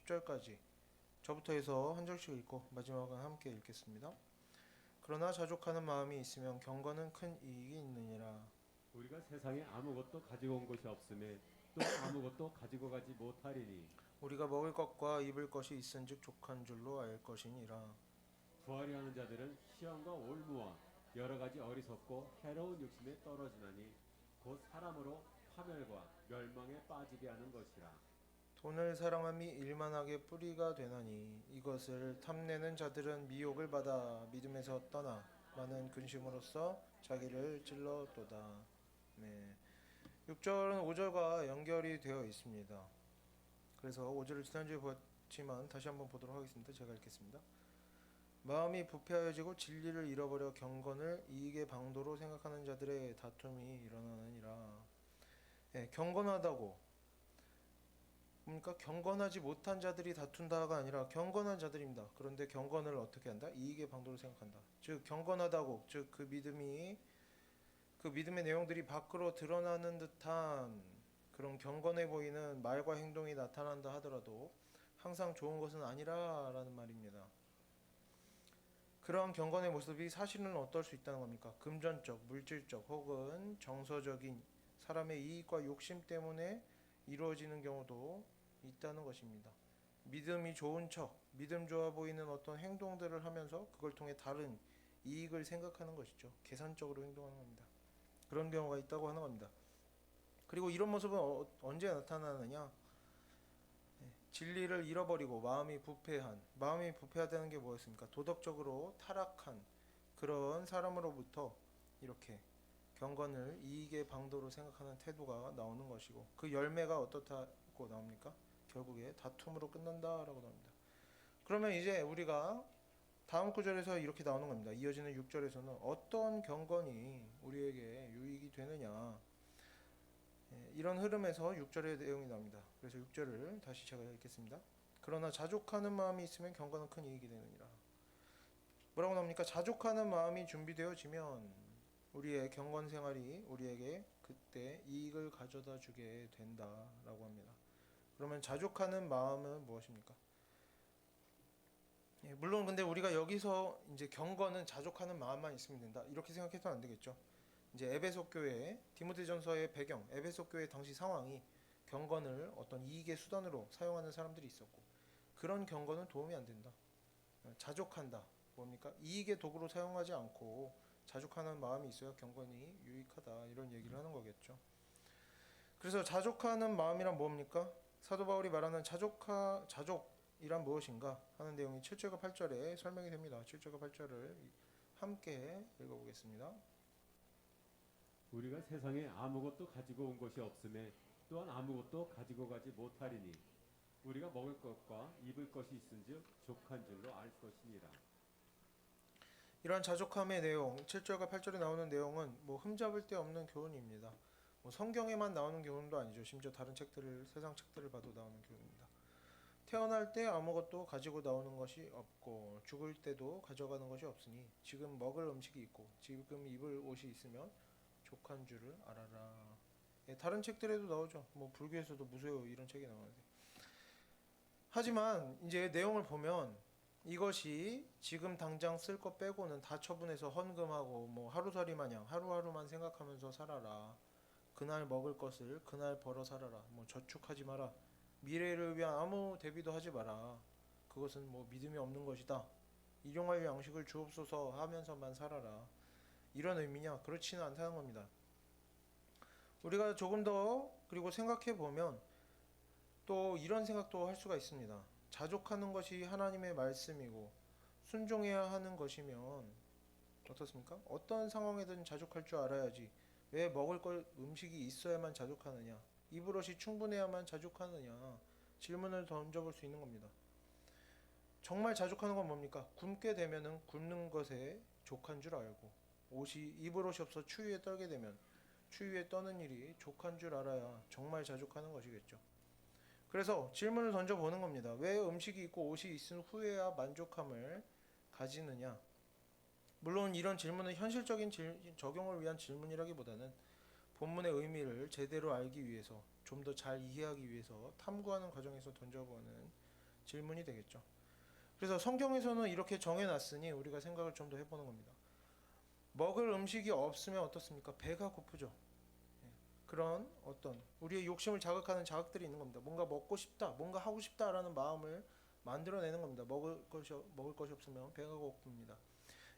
10절까지 저부터 해서 한 절씩 읽고 마지막은 함께 읽겠습니다. 그러나 자족하는 마음이 있으면 경건은 큰 이익이 있느니라. 우리가 세상에 아무것도 가지고 온 것이 없음에 또 아무것도 가지고 가지 못하리니 우리가 먹을 것과 입을 것이 있은즉 족한 줄로 알 것이니라. 부하려 하는 자들은 시험과 올무와 여러 가지 어리석고 해로운 욕심에 떨어지나니 곧 사람으로 파멸과 멸망에 빠지게 하는 것이라. 돈을 사랑함이 일만하게 뿌리가 되나니 이것을 탐내는 자들은 미혹을 받아 믿음에서 떠나 많은 근심으로써 자기를 찔렀도다. 네. 6절은 5절과 연결이 되어 있습니다. 그래서 5절을 지난주에 보았지만 다시 한번 보도록 하겠습니다. 제가 읽겠습니다. 마음이 부패하여지고 진리를 잃어버려 경건을 이익의 방도로 생각하는 자들의 다툼이 일어나느니라. 네, 경건하다고 그러니까 경건하지 못한 자들이 다툰다가 아니라 경건한 자들입니다. 그런데 경건을 어떻게 한다? 이익의 방도로 생각한다. 즉 경건하다고, 즉 그 믿음의 내용들이 밖으로 드러나는 듯한 그런 경건해 보이는 말과 행동이 나타난다 하더라도 항상 좋은 것은 아니라라는 말입니다. 그러한 경건의 모습이 사실은 어떨 수 있다는 겁니까? 금전적, 물질적 혹은 정서적인 사람의 이익과 욕심 때문에 이루어지는 경우도 있다는 것입니다. 믿음이 좋은 척, 믿음 좋아 보이는 어떤 행동들을 하면서 그걸 통해 다른 이익을 생각하는 것이죠. 계산적으로 행동하는 겁니다. 그런 경우가 있다고 하는 겁니다. 그리고 이런 모습은 언제 나타나느냐? 진리를 잃어버리고 마음이 부패하다는 게 뭐였습니까? 도덕적으로 타락한 그런 사람으로부터 이렇게 경건을 이익의 방도로 생각하는 태도가 나오는 것이고, 그 열매가 어떻다고 나옵니까? 결국에 다툼으로 끝난다라고 나옵니다. 그러면 이제 우리가 다음 구절에서 이렇게 나오는 겁니다. 이어지는 6절에서는 어떤 경건이 우리에게 유익이 되느냐, 이런 흐름에서 6절의 내용이 나옵니다. 그래서 6절을 다시 제가 읽겠습니다. 그러나 자족하는 마음이 있으면 경건은 큰 이익이 되느니라. 뭐라고 나옵니까? 자족하는 마음이 준비되어지면 우리의 경건 생활이 우리에게 그때 이익을 가져다 주게 된다라고 합니다. 그러면 자족하는 마음은 무엇입니까? 물론 근데 우리가 여기서 이제 경건은 자족하는 마음만 있으면 된다 이렇게 생각해서는 안 되겠죠. 이제 에베소 교회 디모데전서의 배경, 에베소 교회 당시 상황이 경건을 어떤 이익의 수단으로 사용하는 사람들이 있었고, 그런 경건은 도움이 안 된다. 자족한다. 뭡니까? 이익의 도구로 사용하지 않고 자족하는 마음이 있어야 경건이 유익하다 이런 얘기를 하는 거겠죠. 그래서 자족하는 마음이란 뭡니까? 사도 바울이 말하는 자족이란 무엇인가 하는 내용이 7절과 8절에 설명이 됩니다. 7절과 8절을 함께 읽어보겠습니다. 우리가 세상에 아무것도 가지고 온 것이 없음에 또한 아무것도 가지고 가지 못하리니 우리가 먹을 것과 입을 것이 있은즉 족한 줄로 알 것이니라. 이러한 자족함의 내용, 7절과 8절에 나오는 내용은 뭐 흠잡을 데 없는 교훈입니다. 뭐 성경에만 나오는 교훈도 아니죠. 심지어 다른 세상 책들을 봐도 나오는 교훈입니다. 태어날 때 아무것도 가지고 나오는 것이 없고 죽을 때도 가져가는 것이 없으니 지금 먹을 음식이 있고 지금 입을 옷이 있으면 족한 줄을 알아라. 다른 책들에도 나오죠. 뭐 불교에서도 무소요 이런 책이 나오는데. 하지만 이제 내용을 보면 이것이 지금 당장 쓸 것 빼고는 다 처분해서 헌금하고 뭐 하루살이 마냥 하루하루만 생각하면서 살아라. 그날 먹을 것을 그날 벌어 살아라. 뭐 저축하지 마라. 미래를 위한 아무 대비도 하지 마라. 그것은 뭐 믿음이 없는 것이다. 일용할 양식을 주옵소서 하면서만 살아라. 이런 의미냐? 그렇지는 않다는 겁니다. 우리가 조금 더 그리고 생각해 보면 또 이런 생각도 할 수가 있습니다. 자족하는 것이 하나님의 말씀이고 순종해야 하는 것이면 어떻습니까? 어떤 상황에든 자족할 줄 알아야지. 왜 먹을 걸 음식이 있어야만 자족하느냐? 입을 옷이 충분해야만 자족하느냐? 질문을 던져볼 수 있는 겁니다. 정말 자족하는 건 뭡니까? 굶게 되면은 굶는 것에 족한 줄 알고, 입을 옷이 없어 추위에 떨게 되면 추위에 떠는 일이 족한 줄 알아야 정말 자족하는 것이겠죠. 그래서 질문을 던져보는 겁니다. 왜 음식이 있고 옷이 있은 후에야 만족함을 가지느냐? 물론 이런 질문은 현실적인 적용을 위한 질문이라기보다는 본문의 의미를 제대로 알기 위해서, 좀 더 잘 이해하기 위해서 탐구하는 과정에서 던져보는 질문이 되겠죠. 그래서 성경에서는 이렇게 정해놨으니 우리가 생각을 좀 더 해보는 겁니다. 먹을 음식이 없으면 어떻습니까? 배가 고프죠. 예. 그런 어떤 우리의 욕심을 자극하는 자극들이 있는 겁니다. 뭔가 먹고 싶다, 뭔가 하고 싶다라는 마음을 만들어내는 겁니다. 먹을 것이 없으면 배가 고픕니다.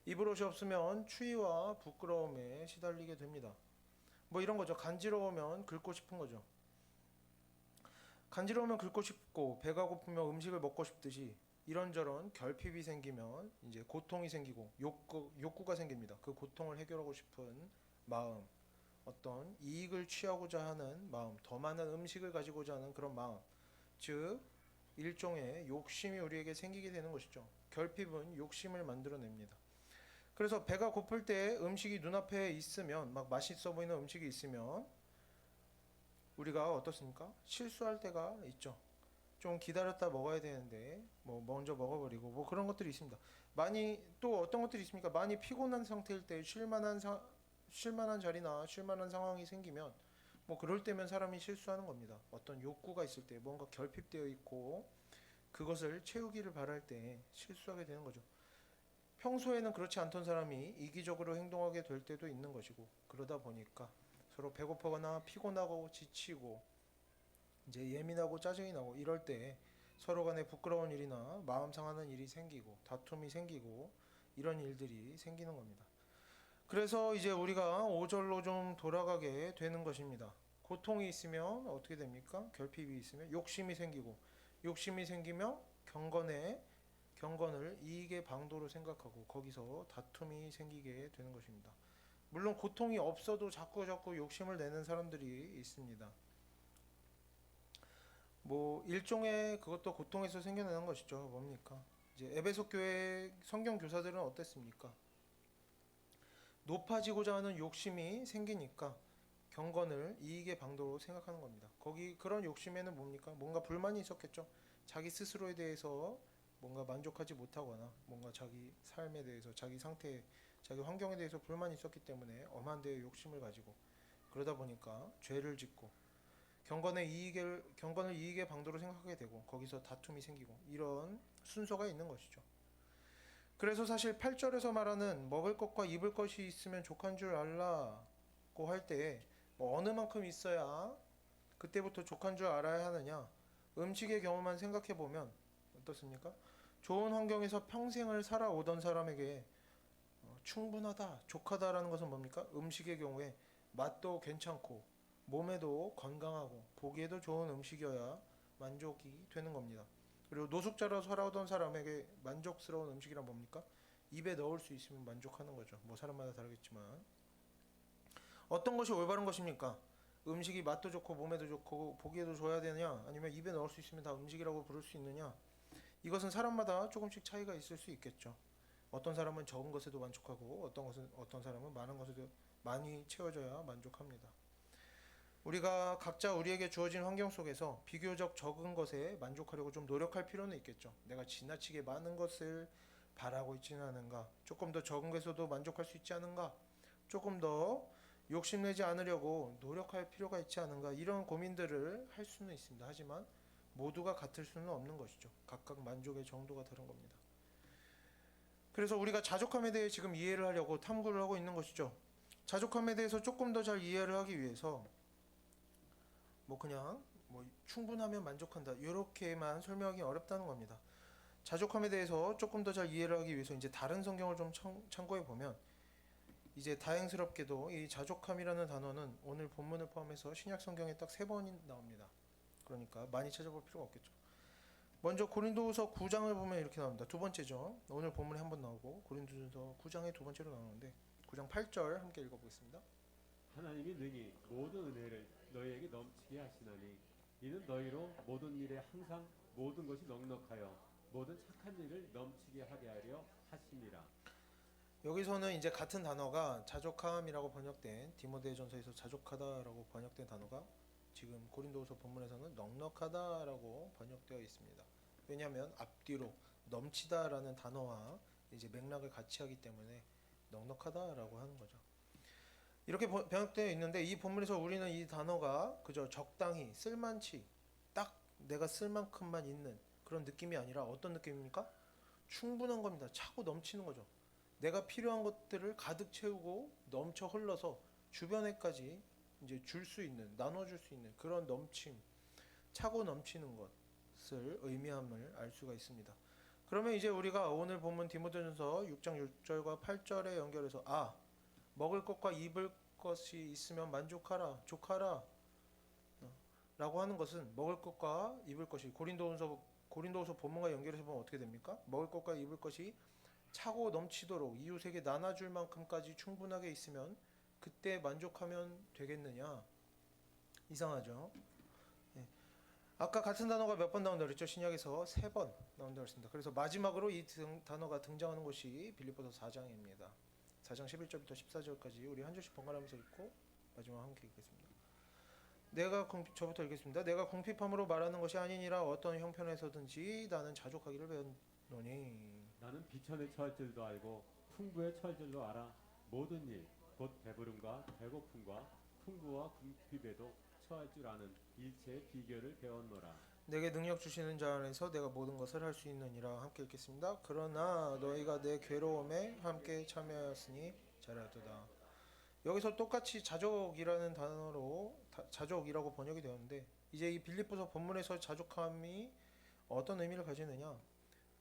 입을 옷이 없으면 추위와 부끄러움에 시달리게 됩니다. 뭐 이런 거죠. 간지러우면 긁고 싶은 거죠. 간지러우면 긁고 싶고 배가 고프면 음식을 먹고 싶듯이 이런저런 결핍이 생기면 이제 고통이 생기고 욕구가 생깁니다. 그 고통을 해결하고 싶은 마음, 어떤 이익을 취하고자 하는 마음, 더 많은 음식을 가지고자 하는 그런 마음, 즉 일종의 욕심이 우리에게 생기게 되는 것이죠. 결핍은 욕심을 만들어냅니다. 그래서 배가 고플 때 음식이 눈앞에 있으면 막 맛있어 보이는 음식이 있으면 우리가 어떻습니까? 실수할 때가 있죠. 좀 기다렸다 먹어야 되는데 뭐 먼저 먹어버리고 뭐 그런 것들이 있습니다. 많이 또 어떤 것들이 있습니까? 많이 피곤한 상태일 때 쉴만한 자리나 쉴만한 상황이 생기면 뭐 그럴 때면 사람이 실수하는 겁니다. 어떤 욕구가 있을 때 뭔가 결핍되어 있고 그것을 채우기를 바랄 때 실수하게 되는 거죠. 평소에는 그렇지 않던 사람이 이기적으로 행동하게 될 때도 있는 것이고 그러다 보니까 서로 배고프거나 피곤하고 지치고 이제 예민하고 짜증이 나고 이럴 때 서로 간에 부끄러운 일이나 마음 상하는 일이 생기고 다툼이 생기고 이런 일들이 생기는 겁니다. 그래서 이제 우리가 5절로 좀 돌아가게 되는 것입니다. 고통이 있으면 어떻게 됩니까? 결핍이 있으면 욕심이 생기고 욕심이 생기면 경건을 이익의 방도로 생각하고 거기서 다툼이 생기게 되는 것입니다. 물론 고통이 없어도 자꾸 욕심을 내는 사람들이 있습니다. 뭐 일종의 그것도 고통에서 생겨나는 것이죠. 뭡니까? 이제 에베소 교회 성경 교사들은 어땠습니까? 높아지고자 하는 욕심이 생기니까 경건을 이익의 방도로 생각하는 겁니다. 거기 그런 욕심에는 뭡니까? 뭔가 불만이 있었겠죠. 자기 스스로에 대해서 뭔가 만족하지 못하거나 뭔가 자기 삶에 대해서 자기 상태, 자기 환경에 대해서 불만이 있었기 때문에 엄한 데에 욕심을 가지고 그러다 보니까 죄를 짓고 경건을 이익의 방도로 생각하게 되고 거기서 다툼이 생기고 이런 순서가 있는 것이죠. 그래서 사실 8절에서 말하는 먹을 것과 입을 것이 있으면 족한 줄 알라고 할 때 뭐 어느 만큼 있어야 그때부터 족한 줄 알아야 하느냐? 음식의 경우만 생각해 보면 어떻습니까? 좋은 환경에서 평생을 살아오던 사람에게 충분하다, 족하다라는 것은 뭡니까? 음식의 경우에 맛도 괜찮고 몸에도 건강하고 보기에도 좋은 음식이어야 만족이 되는 겁니다. 그리고 노숙자로 살아오던 사람에게 만족스러운 음식이란 뭡니까? 입에 넣을 수 있으면 만족하는 거죠. 뭐 사람마다 다르겠지만 어떤 것이 올바른 것입니까? 음식이 맛도 좋고 몸에도 좋고 보기에도 좋아야 되느냐? 아니면 입에 넣을 수 있으면 다 음식이라고 부를 수 있느냐? 이것은 사람마다 조금씩 차이가 있을 수 있겠죠. 어떤 사람은 적은 것에도 만족하고 어떤 사람은 많은 것에도 많이 채워져야 만족합니다. 우리가 각자 우리에게 주어진 환경 속에서 비교적 적은 것에 만족하려고 좀 노력할 필요는 있겠죠. 내가 지나치게 많은 것을 바라고 있지는 않은가? 조금 더 적은 것에서도 만족할 수 있지 않은가? 조금 더 욕심내지 않으려고 노력할 필요가 있지 않은가? 이런 고민들을 할 수는 있습니다. 하지만 모두가 같을 수는 없는 것이죠. 각각 만족의 정도가 다른 겁니다. 그래서 우리가 자족함에 대해 지금 이해를 하려고 탐구를 하고 있는 것이죠. 자족함에 대해서 조금 더 잘 이해를 하기 위해서 뭐 그냥 뭐 충분하면 만족한다 이렇게만 설명하기 어렵다는 겁니다. 자족함에 대해서 조금 더 잘 이해를 하기 위해서 이제 다른 성경을 좀 참고해 보면 이제 다행스럽게도 이 자족함이라는 단어는 오늘 본문을 포함해서 신약 성경에 딱 3번이 나옵니다. 그러니까 많이 찾아볼 필요가 없겠죠. 먼저 고린도후서 9장을 보면 이렇게 나옵니다. 두 번째죠. 오늘 본문에 한 번 나오고 고린도후서 9장에 두 번째로 나오는데 9장 8절 함께 읽어보겠습니다. 하나님이 능히 모든 은혜를 너희에게 넘치게 하시나니 이는 너희로 모든 일에 항상 모든 것이 넉넉하여 모든 착한 일을 넘치게 하게 하려 하심이라. 여기서는 이제 같은 단어가 자족함이라고 번역된 디모데전서에서 자족하다라고 번역된 단어가 지금 고린도후서 본문에서는 넉넉하다라고 번역되어 있습니다. 왜냐하면 앞뒤로 넘치다라는 단어와 이제 맥락을 같이 하기 때문에 넉넉하다라고 하는 거죠. 이렇게 번역되어 있는데 이 본문에서 우리는 이 단어가 그저 적당히 쓸만치 딱 내가 쓸 만큼만 있는 그런 느낌이 아니라 어떤 느낌입니까? 충분한 겁니다. 차고 넘치는 거죠. 내가 필요한 것들을 가득 채우고 넘쳐 흘러서 주변에까지 이제 줄 수 있는, 나눠줄 수 있는 그런 넘침, 차고 넘치는 것을 의미함을 알 수가 있습니다. 그러면 이제 우리가 오늘 본문 디모데전서 6장 6절과 8절에 연결해서 먹을 것과 입을 것이 있으면 만족하라, 족하라 라고 하는 것은 먹을 것과 입을 것이 고린도후서 본문과 연결해서 보면 어떻게 됩니까? 먹을 것과 입을 것이 차고 넘치도록 이웃에게 나눠줄 만큼까지 충분하게 있으면 그때 만족하면 되겠느냐? 이상하죠? 예. 아까 같은 단어가 몇 번 나온다고 그랬죠? 신약에서 3번 나온다고 했습니다. 그래서 마지막으로 이 단어가 등장하는 곳이 빌립보서 4장입니다. 4장 11절부터 14절까지 우리 한 절씩 번갈아가면서 읽고 마지막 함께 읽겠습니다. 저부터 읽겠습니다. 내가 궁핍함으로 말하는 것이 아니니라 어떤 형편에서든지 나는 자족하기를 배웠노니 나는 비천에 처할 줄도 알고 풍부에 처할 줄도 알아. 모든 일, 곧 배부름과 배고픔과 풍부와 궁핍에도 처할 줄 아는 일체의 비결을 배웠노라. 내게 능력 주시는 자 안에서 내가 모든 것을 할 수 있느니라. 함께 읽겠습니다. 그러나 너희가 내 괴로움에 함께 참여하였으니 잘하도다. 여기서 똑같이 자족이라는 단어로 자족이라고 번역이 되었는데 이제 이 빌립보서 본문에서 자족함이 어떤 의미를 가지느냐?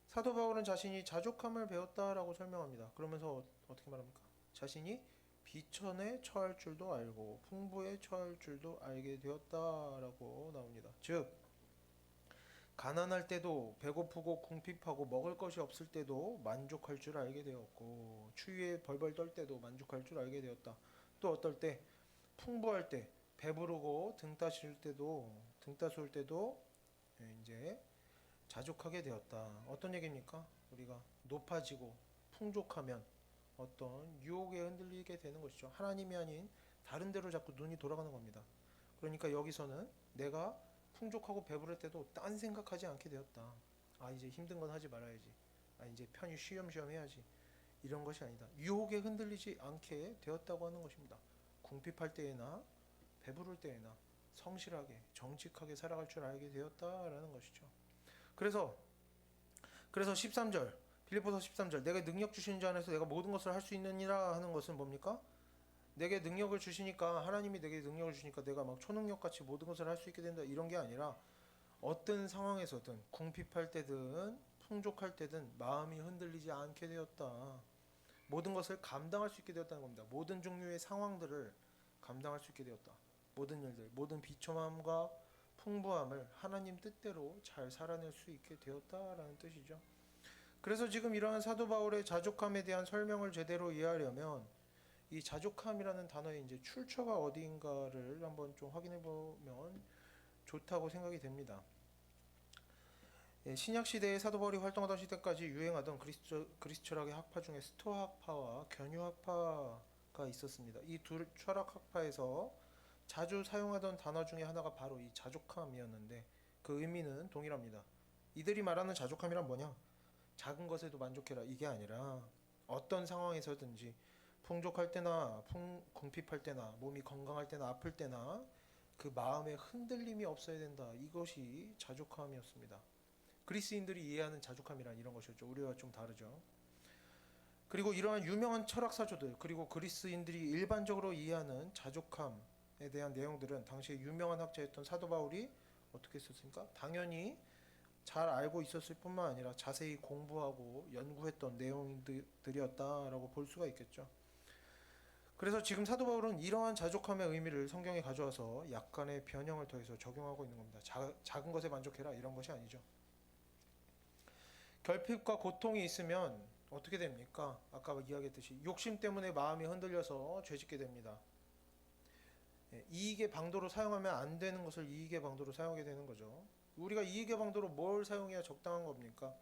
사도 바울은 자신이 자족함을 배웠다라고 설명합니다. 그러면서 어떻게 말합니까? 자신이 비천에 처할 줄도 알고 풍부에 처할 줄도 알게 되었다라고 나옵니다. 즉 가난할 때도 배고프고 궁핍하고 먹을 것이 없을 때도 만족할 줄 알게 되었고 추위에 벌벌 떨 때도 만족할 줄 알게 되었다. 또 어떨 때 풍부할 때 배부르고 등 따스울 때도 이제 자족하게 되었다. 어떤 얘기입니까? 우리가 높아지고 풍족하면 어떤 유혹에 흔들리게 되는 것이죠. 하나님이 아닌 다른 데로 자꾸 눈이 돌아가는 겁니다. 그러니까 여기서는 내가 풍족하고 배부를 때도 딴 생각하지 않게 되었다. 이제 힘든 건 하지 말아야지. 이제 편히 쉬엄쉬엄 해야지. 이런 것이 아니다. 유혹에 흔들리지 않게 되었다고 하는 것입니다. 궁핍할 때에나 배부를 때에나 성실하게 정직하게 살아갈 줄 알게 되었다라는 것이죠. 그래서 13절 빌립보서 13절 내가 능력 주시는 자 안에서 내가 모든 것을 할 수 있느니라 하는 것은 뭡니까? 내게 능력을 주시니까 하나님이 내게 능력을 주시니까 내가 막 초능력같이 모든 것을 할 수 있게 된다 이런 게 아니라 어떤 상황에서든 궁핍할 때든 풍족할 때든 마음이 흔들리지 않게 되었다. 모든 것을 감당할 수 있게 되었다는 겁니다. 모든 종류의 상황들을 감당할 수 있게 되었다. 모든 일들, 모든 비참함과 풍부함을 하나님 뜻대로 잘 살아낼 수 있게 되었다라는 뜻이죠. 그래서 지금 이러한 사도 바울의 자족함에 대한 설명을 제대로 이해하려면 이 자족함이라는 단어의 이제 출처가 어디인가를 한번 좀 확인해 보면 좋다고 생각이 됩니다. 신약 시대에 사도 바울이 활동하던 시대까지 유행하던 그리스철학의 학파 중에 스토아 학파와 견유 학파가 있었습니다. 이 두 철학 학파에서 자주 사용하던 단어 중에 하나가 바로 이 자족함이었는데 그 의미는 동일합니다. 이들이 말하는 자족함이란 뭐냐? 작은 것에도 만족해라 이게 아니라 어떤 상황에서든지 풍족할 때나 궁핍할 때나 몸이 건강할 때나 아플 때나 그 마음에 흔들림이 없어야 된다. 이것이 자족함이었습니다. 그리스인들이 이해하는 자족함이란 이런 것이었죠. 우리와 좀 다르죠. 그리고 이러한 유명한 철학사조들 그리고 그리스인들이 일반적으로 이해하는 자족함에 대한 내용들은 당시에 유명한 학자였던 사도 바울이 어떻게 썼습니까? 당연히 잘 알고 있었을 뿐만 아니라 자세히 공부하고 연구했던 내용들이었다라고 볼 수가 있겠죠. 그래서 지금 사도 바울은 이러한 자족함의 의미를 성경에 가져와서 약간의 변형을 더해서 적용하고 있는 겁니다. 작은 것에 만족해라 이런 것이 아니죠. 결핍과 고통이 있으면 어떻게 됩니까? 아까 이야기했듯이 욕심 때문에 마음이 흔들려서 죄짓게 됩니다. 이익의 방도로 사용하면 안 되는 것을 이익의 방도로 사용하게 되는 거죠. 우리가 이익의 방도로 뭘 사용해야 적당한 겁니까?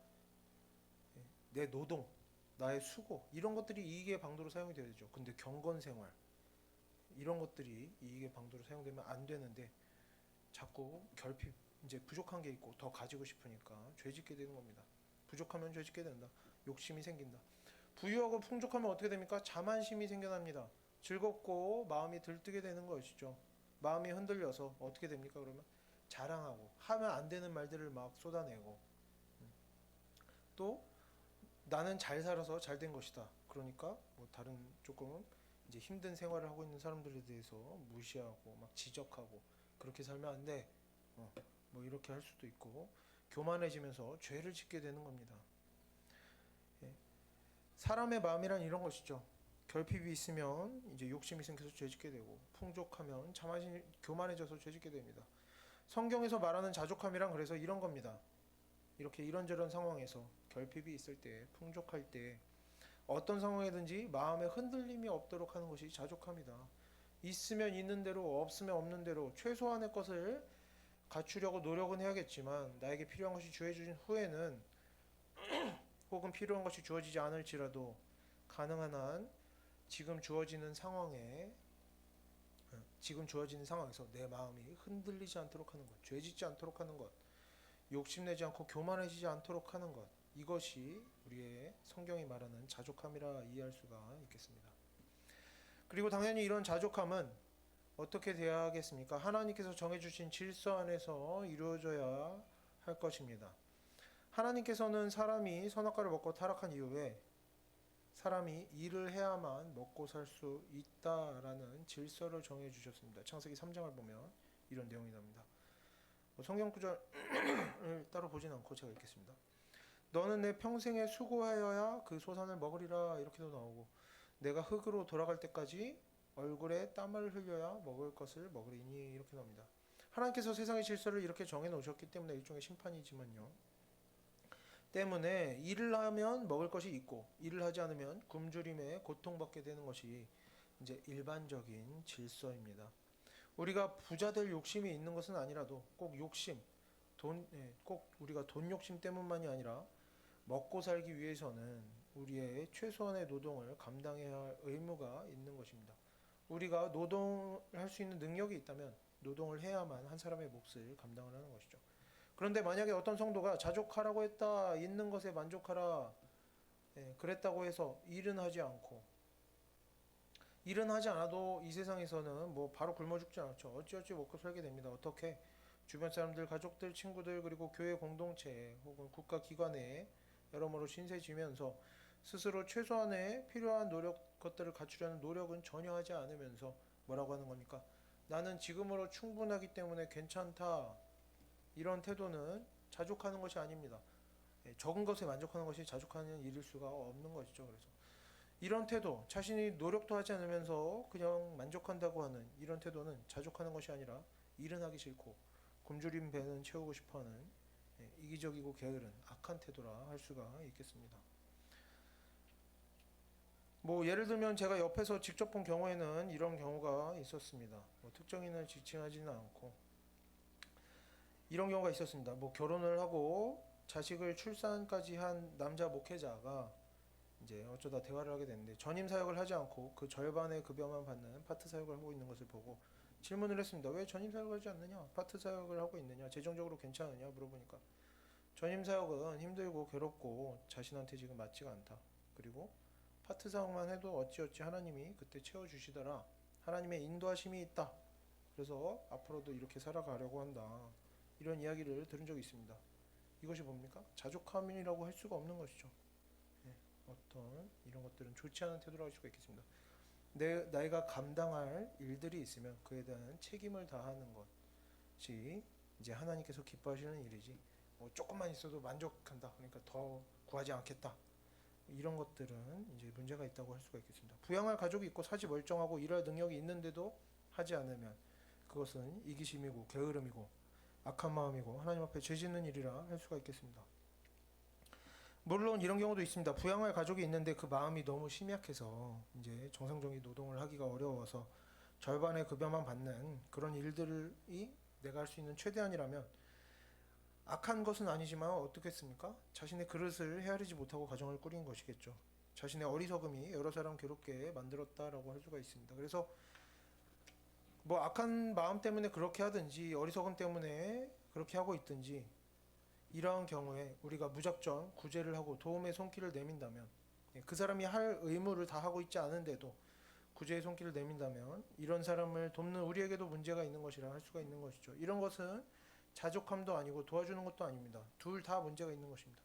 내 노동, 나의 수고 이런 것들이 이익의 방도로 사용이 돼야 되죠. 근데 경건생활 이런 것들이 이익의 방도로 사용되면 안 되는데 자꾸 결핍 이제 부족한 게 있고 더 가지고 싶으니까 죄짓게 되는 겁니다. 부족하면 죄짓게 된다. 욕심이 생긴다. 부유하고 풍족하면 어떻게 됩니까? 자만심이 생겨납니다. 즐겁고 마음이 들뜨게 되는 것이죠. 마음이 흔들려서 어떻게 됩니까? 그러면 자랑하고 하면 안 되는 말들을 막 쏟아내고 또 나는 잘 살아서 잘 된 것이다. 그러니까 뭐 다른 조금 이제 힘든 생활을 하고 있는 사람들에 대해서 무시하고 막 지적하고 그렇게 살면 안 돼. 뭐 이렇게 할 수도 있고 교만해지면서 죄를 짓게 되는 겁니다. 예. 사람의 마음이란 이런 것이죠. 결핍이 있으면 이제 욕심이 생겨서 죄짓게 되고 풍족하면 자만심 교만해져서 죄짓게 됩니다. 성경에서 말하는 자족함이란 그래서 이런 겁니다. 이렇게 이런저런 상황에서 결핍이 있을 때, 풍족할 때 어떤 상황이든지 마음에 흔들림이 없도록 하는 것이 자족함이다. 있으면 있는 대로, 없으면 없는 대로 최소한의 것을 갖추려고 노력은 해야겠지만 나에게 필요한 것이 주어진 후에는 혹은 필요한 것이 주어지지 않을지라도 가능한 한 지금 주어지는 상황에 지금 주어지는 상황에서 내 마음이 흔들리지 않도록 하는 것, 죄짓지 않도록 하는 것, 욕심내지 않고 교만해지지 않도록 하는 것, 이것이 우리의 성경이 말하는 자족함이라 이해할 수가 있겠습니다. 그리고 당연히 이런 자족함은 어떻게 돼야 하겠습니까? 하나님께서 정해주신 질서 안에서 이루어져야 할 것입니다. 하나님께서는 사람이 선악과를 먹고 타락한 이후에 사람이 일을 해야만 먹고 살 수 있다라는 질서를 정해 주셨습니다. 창세기 3장을 보면 이런 내용이 나옵니다. 성경 구절을 따로 보진 않고 제가 읽겠습니다. 너는 내 평생에 수고하여야 그 소산을 먹으리라 이렇게도 나오고 내가 흙으로 돌아갈 때까지 얼굴에 땀을 흘려야 먹을 것을 먹으리니 이렇게 나옵니다. 하나님께서 세상의 질서를 이렇게 정해 놓으셨기 때문에 일종의 심판이지만요. 때문에 일을 하면 먹을 것이 있고 일을 하지 않으면 굶주림에 고통받게 되는 것이 이제 일반적인 질서입니다. 우리가 부자 될 욕심이 있는 것은 아니라도 꼭 욕심, 꼭 우리가 돈 욕심 때문만이 아니라 먹고 살기 위해서는 우리의 최소한의 노동을 감당해야 할 의무가 있는 것입니다. 우리가 노동을 할 수 있는 능력이 있다면 노동을 해야만 한 사람의 몫을 감당을 하는 것이죠. 그런데 만약에 어떤 성도가 자족하라고 했다, 있는 것에 만족하라, 그랬다고 해서 일은 하지 않고 일은 하지 않아도 이 세상에서는 뭐 바로 굶어 죽지 않죠. 어찌어찌 먹고 살게 됩니다. 어떻게? 주변 사람들, 가족들, 친구들 그리고 교회 공동체 혹은 국가 기관에 여러모로 신세지면서 스스로 최소한의 필요한 것들을 갖추려는 노력은 전혀 하지 않으면서 뭐라고 하는 겁니까? 나는 지금으로 충분하기 때문에 괜찮다. 이런 태도는 자족하는 것이 아닙니다. 적은 것에 만족하는 것이 자족하는 일일 수가 없는 것이죠. 그래서 이런 태도, 자신이 노력도 하지 않으면서 그냥 만족한다고 하는 이런 태도는 자족하는 것이 아니라 일은 하기 싫고 굶주린 배는 채우고 싶어하는 이기적이고 게으른 악한 태도라 할 수가 있겠습니다. 뭐 예를 들면 제가 옆에서 직접 본 경우에는 이런 경우가 있었습니다. 뭐 특정인을 지칭하지는 않고 이런 경우가 있었습니다. 뭐 결혼을 하고 자식을 출산까지 한 남자 목회자가 이제 어쩌다 대화를 하게 됐는데 전임 사역을 하지 않고 그 절반의 급여만 받는 파트 사역을 하고 있는 것을 보고 질문을 했습니다. 왜 전임 사역을 하지 않느냐? 파트 사역을 하고 있느냐? 재정적으로 괜찮으냐? 물어보니까 전임 사역은 힘들고 괴롭고 자신한테 지금 맞지가 않다. 그리고 파트 사역만 해도 어찌어찌 하나님이 그때 채워주시더라. 하나님의 인도하심이 있다. 그래서 앞으로도 이렇게 살아가려고 한다. 이런 이야기를 들은 적이 있습니다. 이것이 뭡니까? 자족함이라고 할 수가 없는 것이죠. 어떤 이런 것들은 좋지 않은 태도라고 할 수가 있겠습니다. 내가 감당할 일들이 있으면 그에 대한 책임을 다하는 것이 이제 하나님께서 기뻐하시는 일이지. 뭐 조금만 있어도 만족한다. 그러니까 더 구하지 않겠다. 이런 것들은 이제 문제가 있다고 할 수가 있겠습니다. 부양할 가족이 있고 사지 멀쩡하고 일할 능력이 있는데도 하지 않으면 그것은 이기심이고 게으름이고 악한 마음이고 하나님 앞에 죄짓는 일이라 할 수가 있겠습니다. 물론 이런 경우도 있습니다. 부양할 가족이 있는데 그 마음이 너무 심약해서 이제 정상적인 노동을 하기가 어려워서 절반의 급여만 받는 그런 일들이 내가 할 수 있는 최대한이라면 악한 것은 아니지만 어떻겠습니까? 자신의 그릇을 헤아리지 못하고 가정을 꾸린 것이겠죠. 자신의 어리석음이 여러 사람 괴롭게 만들었다라고 할 수가 있습니다. 그래서 뭐 악한 마음 때문에 그렇게 하든지 어리석음 때문에 그렇게 하고 있든지 이러한 경우에 우리가 무작정 구제를 하고 도움의 손길을 내민다면 그 사람이 할 의무를 다 하고 있지 않은데도 구제의 손길을 내민다면 이런 사람을 돕는 우리에게도 문제가 있는 것이라 할 수가 있는 것이죠. 이런 것은 자족함도 아니고 도와주는 것도 아닙니다. 둘 다 문제가 있는 것입니다.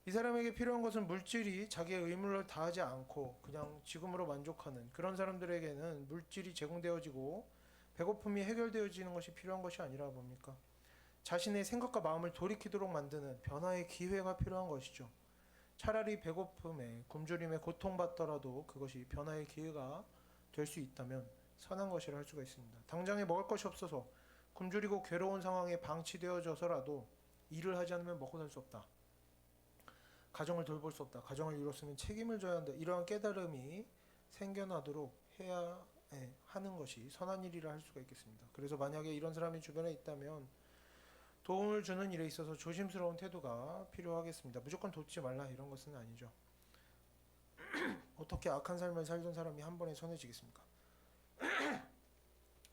이 사람에게 필요한 것은 물질이 자기의 의무를 다하지 않고 그냥 지금으로 만족하는 그런 사람들에게는 물질이 제공되어지고 배고픔이 해결되어지는 것이 필요한 것이 아니라 뭡니까? 자신의 생각과 마음을 돌이키도록 만드는 변화의 기회가 필요한 것이죠. 차라리 배고픔에 굶주림에 고통받더라도 그것이 변화의 기회가 될 수 있다면 선한 것이라 할 수가 있습니다. 당장에 먹을 것이 없어서 굶주리고 괴로운 상황에 방치되어져서라도 일을 하지 않으면 먹고 살 수 없다. 가정을 돌볼 수 없다. 가정을 이뤘으면 책임을 져야 한다. 이러한 깨달음이 생겨나도록 해야 하는 것이 선한 일이라 할 수가 있겠습니다. 그래서 만약에 이런 사람이 주변에 있다면 도움을 주는 일에 있어서 조심스러운 태도가 필요하겠습니다. 무조건 돕지 말라 이런 것은 아니죠. 어떻게 악한 삶을 살던 사람이 한 번에 선해지겠습니까?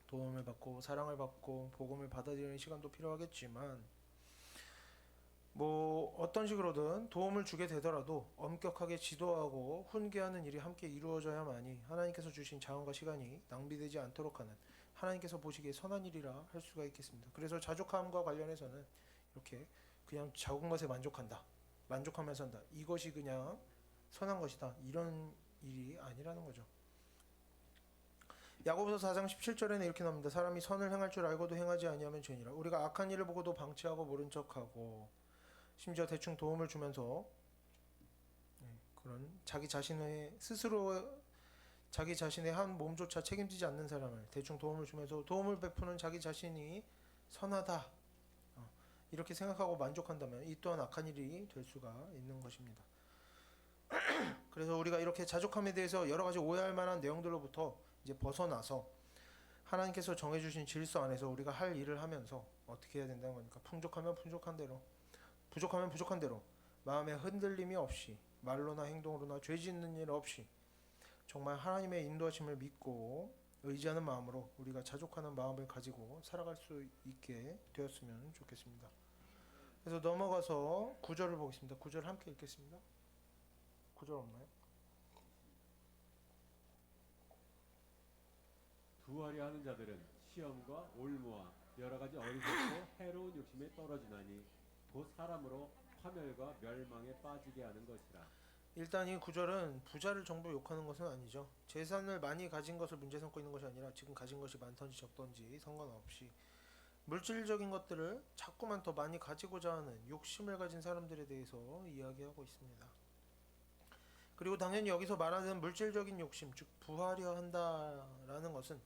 도움을 받고 사랑을 받고 복음을 받아들이는 시간도 필요하겠지만 뭐 어떤 식으로든 도움을 주게 되더라도 엄격하게 지도하고 훈계하는 일이 함께 이루어져야만이 하나님께서 주신 자원과 시간이 낭비되지 않도록 하는 하나님께서 보시기에 선한 일이라 할 수가 있겠습니다. 그래서 자족함과 관련해서는 이렇게 그냥 작은 것에 만족하면서 한다. 이것이 그냥 선한 것이다. 이런 일이 아니라는 거죠. 야고보서 4장 17절에는 이렇게 나옵니다. 사람이 선을 행할 줄 알고도 행하지 아니하면 죄니라. 우리가 악한 일을 보고도 방치하고 모른 척하고 심지어 대충 도움을 주면서 그런 자기 자신의 스스로 자기 자신의 한 몸조차 책임지지 않는 사람을 대충 도움을 주면서 도움을 베푸는 자기 자신이 선하다 이렇게 생각하고 만족한다면 이 또한 악한 일이 될 수가 있는 것입니다. 그래서 우리가 이렇게 자족함에 대해서 여러 가지 오해할 만한 내용들로부터 이제 벗어나서 하나님께서 정해주신 질서 안에서 우리가 할 일을 하면서 어떻게 해야 된다는 거니까 풍족하면 풍족한 대로 부족하면 부족한 대로 마음에 흔들림이 없이 말로나 행동으로나 죄 짓는 일 없이 정말 하나님의 인도하심을 믿고 의지하는 마음으로 우리가 자족하는 마음을 가지고 살아갈 수 있게 되었으면 좋겠습니다. 그래서 넘어가서 9절을 보겠습니다. 9절 함께 읽겠습니다. 9절 없나요? 두하려 하는 자들은 시험과 올무와 여러 가지 어리석고 해로운 욕심에 떨어지나니 곧 사람으로 파멸과 멸망에 빠지게 하는 것이라. 일단 이 구절은 부자를 전부 욕하는 것은 아니죠. 재산을 많이 가진 것을 문제 삼고 있는 것이 아니라 지금 가진 것이 많던지 적던지 상관없이 물질적인 것들을 자꾸만 더 많이 가지고자 하는 욕심을 가진 사람들에 대해서 이야기하고 있습니다. 그리고 당연히 여기서 말하는 물질적인 욕심, 즉 부하려 한다라는 것은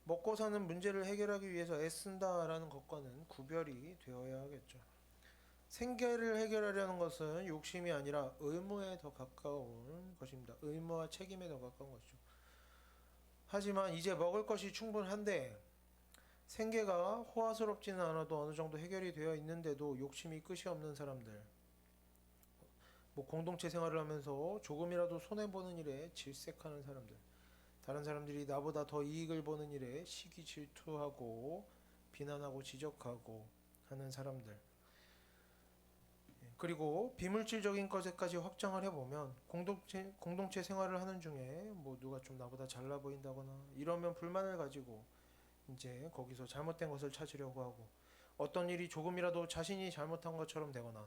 먹고 사는 문제를 해결하기 위해서 애쓴다라는 것과는 구별이 되어야 하겠죠. 생계를 해결하려는 것은 욕심이 아니라 의무에 더 가까운 것입니다. 의무와 책임에 더 가까운 것이죠. 하지만 이제 먹을 것이 충분한데 생계가 호화스럽지는 않아도 어느 정도 해결이 되어 있는데도 욕심이 끝이 없는 사람들, 뭐 공동체 생활을 하면서 조금이라도 손해보는 일에 질색하는 사람들, 다른 사람들이 나보다 더 이익을 보는 일에 시기 질투하고 비난하고 지적하고 하는 사람들, 그리고 비물질적인 것에까지 확장을 해보면 공동체 생활을 하는 중에 뭐 누가 좀 나보다 잘나 보인다거나 이러면 불만을 가지고 이제 거기서 잘못된 것을 찾으려고 하고 어떤 일이 조금이라도 자신이 잘못한 것처럼 되거나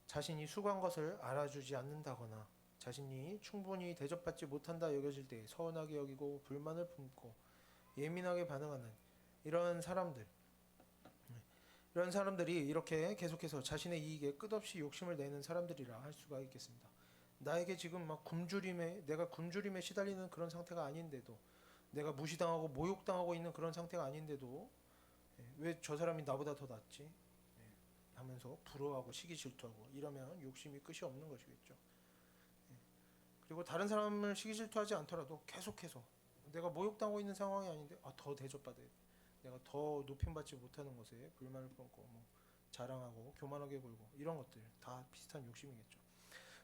자신이 수고한 것을 알아주지 않는다거나 자신이 충분히 대접받지 못한다 여겨질 때 서운하게 여기고 불만을 품고 예민하게 반응하는 이런 사람들이 이렇게 계속해서 자신의 이익에 끝없이 욕심을 내는 사람들이라 할 수가 있겠습니다. 나에게 지금 막 내가 굶주림에 시달리는 그런 상태가 아닌데도 내가 무시당하고 모욕당하고 있는 그런 상태가 아닌데도 왜 저 사람이 나보다 더 낫지? 하면서 부러워하고 시기 질투하고 이러면 욕심이 끝이 없는 것이겠죠. 그리고 다른 사람을 시기 질투하지 않더라도 계속해서 내가 모욕당하고 있는 상황이 아닌데 더 대접받아야 돼. 내가 더 높임받지 못하는 것에 불만을 품고 뭐 자랑하고 교만하게 굴고 이런 것들 다 비슷한 욕심이겠죠.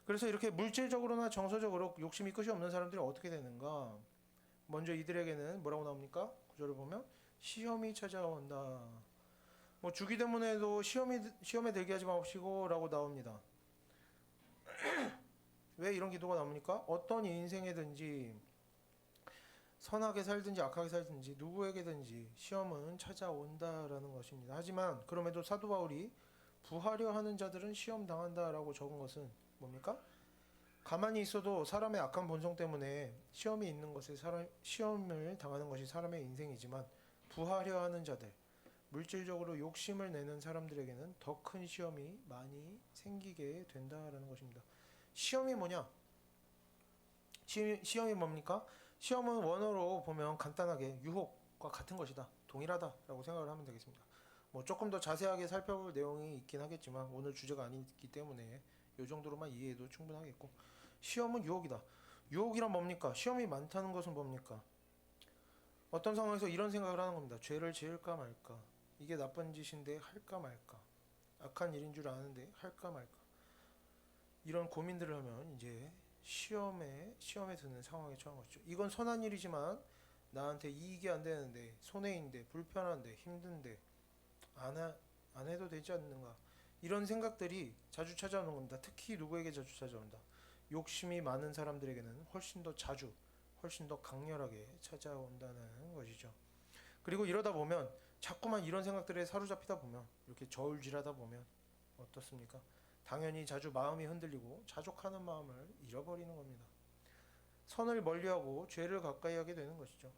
그래서 이렇게 물질적으로나 정서적으로 욕심이 끝이 없는 사람들이 어떻게 되는가? 먼저 이들에게는 뭐라고 나옵니까? 구절을 보면 시험이 찾아온다. 뭐 주기 때문에도 시험에 들게 하지 마옵시고라고 나옵니다. 왜 이런 기도가 나옵니까? 어떤 인생에든지 선하게 살든지 악하게 살든지 누구에게든지 시험은 찾아온다라는 것입니다. 하지만 그럼에도 사도 바울이 부하려 하는 자들은 시험 당한다라고 적은 것은 뭡니까? 가만히 있어도 사람의 악한 본성 때문에 시험이 있는 것이 시험을 당하는 것이 사람의 인생이지만 부하려 하는 자들, 물질적으로 욕심을 내는 사람들에게는 더 큰 시험이 많이 생기게 된다라는 것입니다. 시험이 뭐냐? 시험이 뭡니까? 시험은 원어로 보면 간단하게 유혹과 같은 것이다. 동일하다라고 생각을 하면 되겠습니다. 뭐 조금 더 자세하게 살펴볼 내용이 있긴 하겠지만 오늘 주제가 아니기 때문에 이 정도로만 이해해도 충분하겠고, 시험은 유혹이다. 유혹이란 뭡니까? 시험이 많다는 것은 뭡니까? 어떤 상황에서 이런 생각을 하는 겁니다. 죄를 지을까 말까? 이게 나쁜 짓인데 할까 말까? 악한 일인 줄 아는데 할까 말까? 이런 고민들을 하면 이제 시험에 드는 상황에 처한 것이죠. 이건 선한 일이지만 나한테 이익이 안 되는데, 손해인데, 불편한데, 힘든데 안 해도 되지 않는가? 이런 생각들이 자주 찾아오는 겁니다. 특히 누구에게 자주 찾아온다? 욕심이 많은 사람들에게는 훨씬 더 자주, 훨씬 더 강렬하게 찾아온다는 것이죠. 그리고 이러다 보면 자꾸만 이런 생각들에 사로잡히다 보면, 이렇게 저울질하다 보면 어떻습니까? 당연히 자주 마음이 흔들리고 자족하는 마음을 잃어버리는 겁니다. 선을 멀리하고 죄를 가까이 하게 되는 것이죠.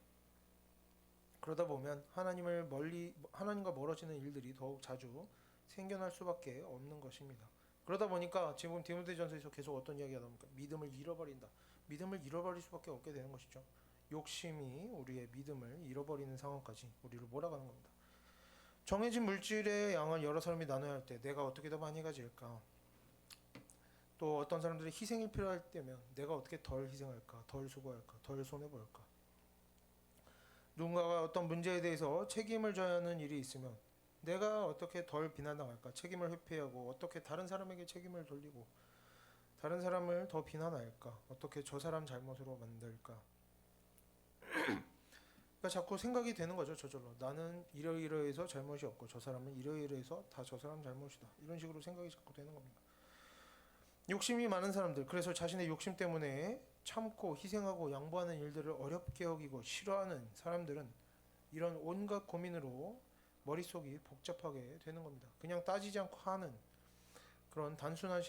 그러다 보면 하나님과 멀어지는 일들이 더욱 자주 생겨날 수밖에 없는 것입니다. 그러다 보니까 지금 디모데전서에서 계속 어떤 이야기가 나옵니까? 믿음을 잃어버린다. 믿음을 잃어버릴 수밖에 없게 되는 것이죠. 욕심이 우리의 믿음을 잃어버리는 상황까지 우리를 몰아가는 겁니다. 정해진 물질의 양을 여러 사람이 나눠야 할 때 내가 어떻게 더 많이 가질까? 또 어떤 사람들이 희생이 필요할 때면 내가 어떻게 덜 희생할까? 덜 수고할까? 덜 손해볼까? 누군가가 어떤 문제에 대해서 책임을 져야 하는 일이 있으면 내가 어떻게 덜 비난당할까? 책임을 회피하고 어떻게 다른 사람에게 책임을 돌리고 다른 사람을 더 비난할까? 어떻게 저 사람 잘못으로 만들까? 그러니까 자꾸 생각이 되는 거죠. 저절로 나는 이러이러해서 잘못이 없고 저 사람은 이러이러해서 다 저 사람 잘못이다. 이런 식으로 생각이 자꾸 되는 겁니다. 욕심이 많은 사람들, 그래서 자신의 욕심 때문에 참고 희생하고 양보하는 일들을 어렵게 여기고 싫어하는 사람들은 이런 온갖 고민으로 머릿속이 복잡하게 되는 겁니다. 그냥 따지지 않고 하는 그런 단순한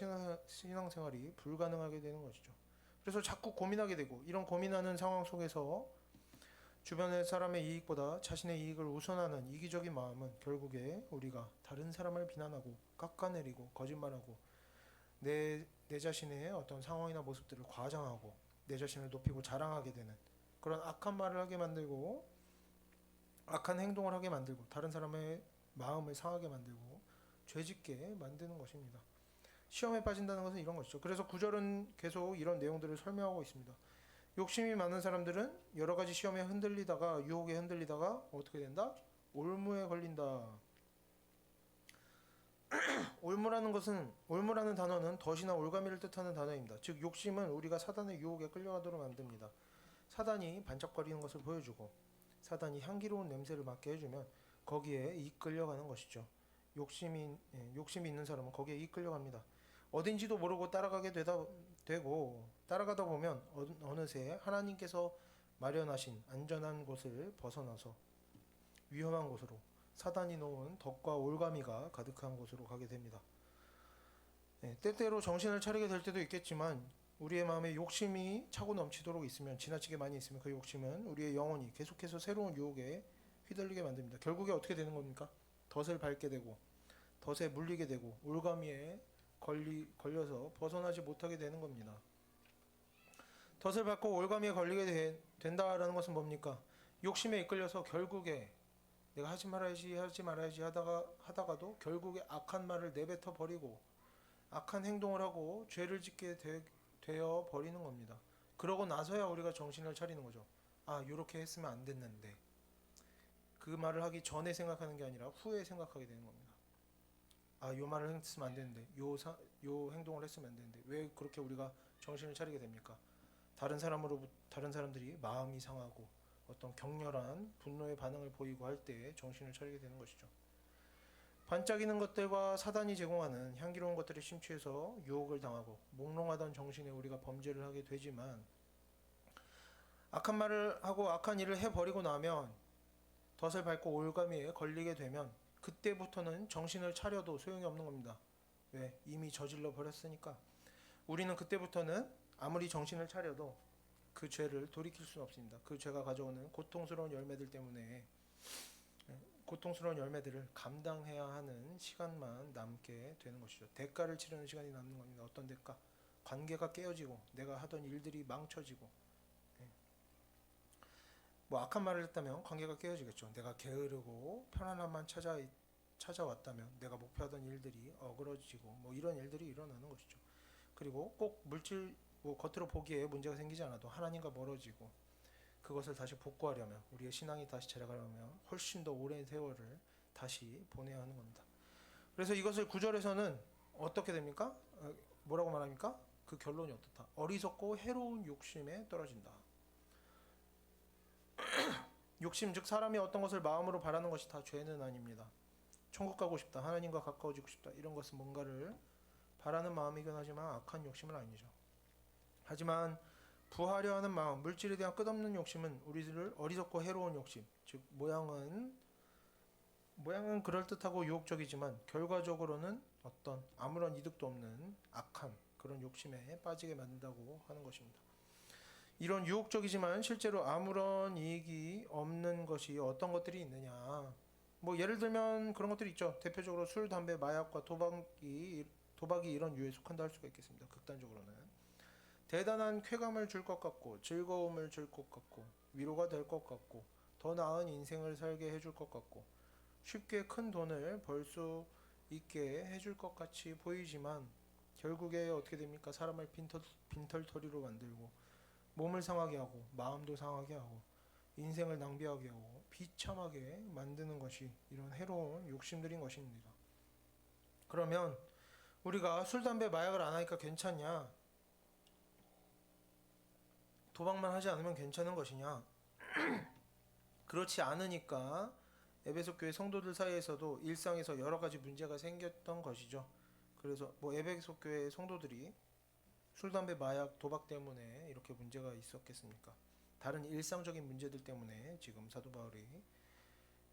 신앙생활이 불가능하게 되는 것이죠. 그래서 자꾸 고민하게 되고, 이런 고민하는 상황 속에서 주변의 사람의 이익보다 자신의 이익을 우선하는 이기적인 마음은 결국에 우리가 다른 사람을 비난하고 깎아내리고 거짓말하고 내 자신의 어떤 상황이나 모습들을 과장하고 내 자신을 높이고 자랑하게 되는 그런 악한 말을 하게 만들고 악한 행동을 하게 만들고 다른 사람의 마음을 상하게 만들고 죄짓게 만드는 것입니다. 시험에 빠진다는 것은 이런 것이죠. 그래서 구절은 계속 이런 내용들을 설명하고 있습니다. 욕심이 많은 사람들은 여러 가지 시험에 흔들리다가 유혹에 흔들리다가 어떻게 된다? 올무에 걸린다. 올무라는 단어는 덫이나 올가미를 뜻하는 단어입니다. 즉 욕심은 우리가 사단의 유혹에 끌려가도록 만듭니다. 사단이 반짝거리는 것을 보여주고 사단이 향기로운 냄새를 맡게 해주면 거기에 이끌려가는 것이죠. 욕심이 있는 사람은 거기에 이끌려갑니다. 어딘지도 모르고 되고 따라가다 보면 어느새 하나님께서 마련하신 안전한 곳을 벗어나서 위험한 곳으로, 사단이 놓은 덕과 올가미가 가득한 곳으로 가게 됩니다. 때때로 정신을 차리게 될 때도 있겠지만 우리의 마음에 욕심이 차고 넘치도록 있으면, 지나치게 많이 있으면 그 욕심은 우리의 영혼이 계속해서 새로운 유혹에 휘둘리게 만듭니다. 결국에 어떻게 되는 겁니까? 덫을 밟게 되고 덫에 물리게 되고 올가미에 걸려서 벗어나지 못하게 되는 겁니다. 덫을 밟고 올가미에 걸리게 된다라는 것은 뭡니까? 욕심에 이끌려서 결국에 내가 하지 말아야지 하다가도 결국에 악한 말을 내뱉어 버리고 악한 행동을 하고 죄를 짓게 되어 버리는 겁니다. 그러고 나서야 우리가 정신을 차리는 거죠. 아, 요렇게 했으면 안 됐는데. 그 말을 하기 전에 생각하는 게 아니라 후에 생각하게 되는 겁니다. 아, 요 말을 했으면 안 되는데, 요 행동을 했으면 안 되는데, 왜 그렇게 우리가 정신을 차리게 됩니까? 다른 사람들이 마음이 상하고 어떤 격렬한 분노의 반응을 보이고 할 때 정신을 차리게 되는 것이죠. 반짝이는 것들과 사단이 제공하는 향기로운 것들에 심취해서 유혹을 당하고 몽롱하던 정신에 우리가 범죄를 하게 되지만, 악한 말을 하고 악한 일을 해버리고 나면 덫을 밟고 올가미에 걸리게 되면 그때부터는 정신을 차려도 소용이 없는 겁니다. 왜? 이미 저질러 버렸으니까. 우리는 그때부터는 아무리 정신을 차려도 그 죄를 돌이킬 수는 없습니다. 그 죄가 가져오는 고통스러운 열매들 때문에 고통스러운 열매들을 감당해야 하는 시간만 남게 되는 것이죠. 대가를 치르는 시간이 남는 겁니다. 어떤 대가? 관계가 깨어지고 내가 하던 일들이 망쳐지고 뭐 악한 말을 했다면 관계가 깨어지겠죠. 내가 게으르고 편안함만 찾아왔다면 내가 목표하던 일들이 어그러지고 뭐 이런 일들이 일어나는 것이죠. 그리고 꼭 물질 뭐 겉으로 보기에 문제가 생기지 않아도 하나님과 멀어지고 그것을 다시 복구하려면 우리의 신앙이 다시 자라가려면 훨씬 더 오랜 세월을 다시 보내야 하는 겁니다. 그래서 이것을 구절에서는 어떻게 됩니까? 뭐라고 말합니까? 그 결론이 어떻다? 어리석고 해로운 욕심에 떨어진다. 욕심 즉 사람이 어떤 것을 마음으로 바라는 것이 다 죄는 아닙니다. 천국 가고 싶다, 하나님과 가까워지고 싶다 이런 것은 뭔가를 바라는 마음이긴 하지만 악한 욕심은 아니죠. 하지만 부하려 하는 마음, 물질에 대한 끝없는 욕심은 우리들을 어리석고 해로운 욕심, 즉 모양은 그럴듯하고 유혹적이지만 결과적으로는 어떤 아무런 이득도 없는 악한 그런 욕심에 빠지게 만든다고 하는 것입니다. 이런 유혹적이지만 실제로 아무런 이익이 없는 것이 어떤 것들이 있느냐. 뭐 예를 들면 그런 것들이 있죠. 대표적으로 술, 담배, 마약과 도박이 이런 유에 속한다 할 수가 있겠습니다. 극단적으로는 대단한 쾌감을 줄 것 같고 즐거움을 줄 것 같고 위로가 될 것 같고 더 나은 인생을 살게 해줄 것 같고 쉽게 큰 돈을 벌 수 있게 해줄 것 같이 보이지만 결국에 어떻게 됩니까? 사람을 빈털터리로 만들고 몸을 상하게 하고 마음도 상하게 하고 인생을 낭비하게 하고 비참하게 만드는 것이 이런 해로운 욕심들인 것입니다. 그러면 우리가 술, 담배, 마약을 안 하니까 괜찮냐? 도박만 하지 않으면 괜찮은 것이냐? 그렇지 않으니까 에베소 교회 성도들 사이에서도 일상에서 여러 가지 문제가 생겼던 것이죠. 그래서 뭐 에베소 교회 성도들이 술, 담배, 마약, 도박 때문에 이렇게 문제가 있었겠습니까? 다른 일상적인 문제들 때문에 지금 사도 바울이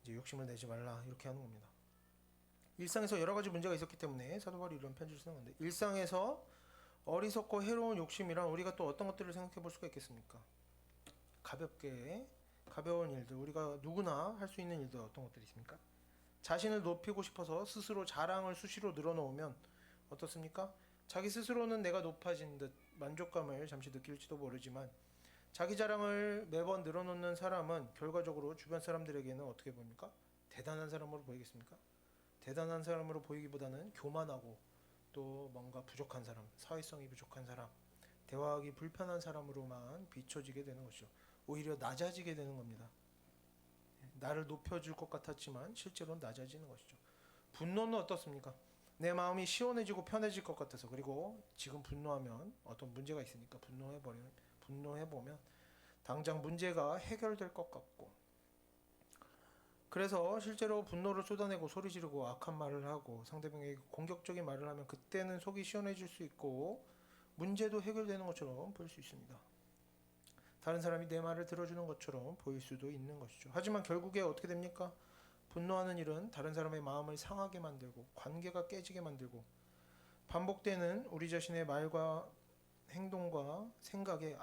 이제 욕심을 내지 말라 이렇게 하는 겁니다. 일상에서 여러 가지 문제가 있었기 때문에 사도 바울이 이런 편지를 쓰는 건데 일상에서 어리석고 해로운 욕심이란 우리가 또 어떤 것들을 생각해 볼 수가 있겠습니까? 가벼운 일들 우리가 누구나 할 수 있는 일들 어떤 것들이 있습니까? 자신을 높이고 싶어서 스스로 자랑을 수시로 늘어놓으면 어떻습니까? 자기 스스로는 내가 높아진 듯 만족감을 잠시 느낄지도 모르지만 자기 자랑을 매번 늘어놓는 사람은 결과적으로 주변 사람들에게는 어떻게 보입니까? 대단한 사람으로 보이겠습니까? 대단한 사람으로 보이기보다는 교만하고 또 뭔가 부족한 사람, 사회성이 부족한 사람, 대화하기 불편한 사람으로만 비춰지게 되는 것이죠. 오히려 낮아지게 되는 겁니다. 나를 높여줄 것 같았지만 실제로는 낮아지는 것이죠. 분노는 어떻습니까? 내 마음이 시원해지고 편해질 것 같아서 그리고 지금 분노하면 어떤 문제가 있으니까 분노해보면 당장 문제가 해결될 것 같고 그래서 실제로 분노를 쏟아내고 소리 지르고 악한 말을 하고 상대방에게 공격적인 말을 하면 그때는 속이 시원해질 수 있고 문제도 해결되는 것처럼 보일 수 있습니다. 다른 사람이 내 말을 들어주는 것처럼 보일 수도 있는 것이죠. 하지만 결국에 어떻게 됩니까? 분노하는 일은 다른 사람의 마음을 상하게 만들고 관계가 깨지게 만들고 반복되는 우리 자신의 말과 행동과 생각에